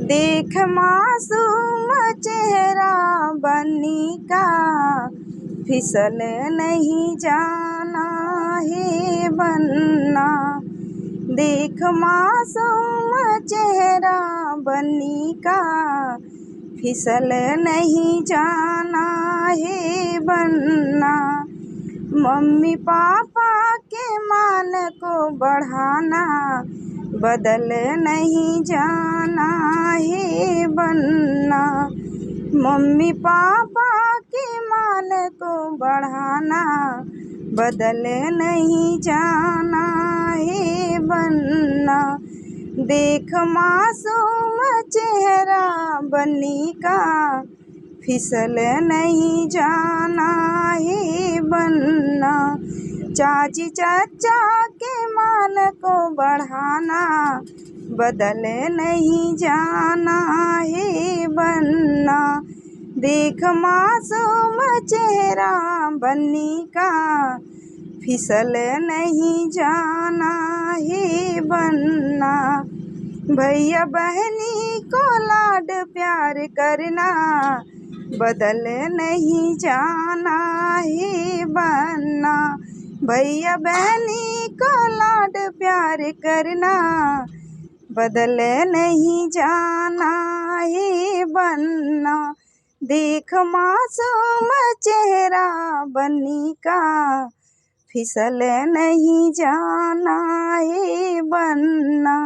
देख मासूम चेहरा बन्नी का, फिसल नहीं जाना है बनना। देख मासूम चेहरा बन्नी का, फिसल नहीं जाना है बनना। मम्मी पापा के मान को बढ़ाना, बदल नहीं जाना है बनना। मम्मी पापा के मान को बढ़ाना, बदल नहीं जाना है बनना। देख मासूम चेहरा बन्नी का, फिसल नहीं जाना है बनना। चाची चाचा के मान को बढ़ाना, बदल नहीं जाना है बनना। देख मासूम चेहरा बन्नी का, फिसल नहीं जाना है बनना। भैया बहनी को लाड प्यार करना, बदल नहीं जाना है बनना। भैया बहनी को लाड प्यार करना, बदल नहीं जाना है बनना। देख मासूम चेहरा बन्नी का, फिसल नहीं जाना है बनना।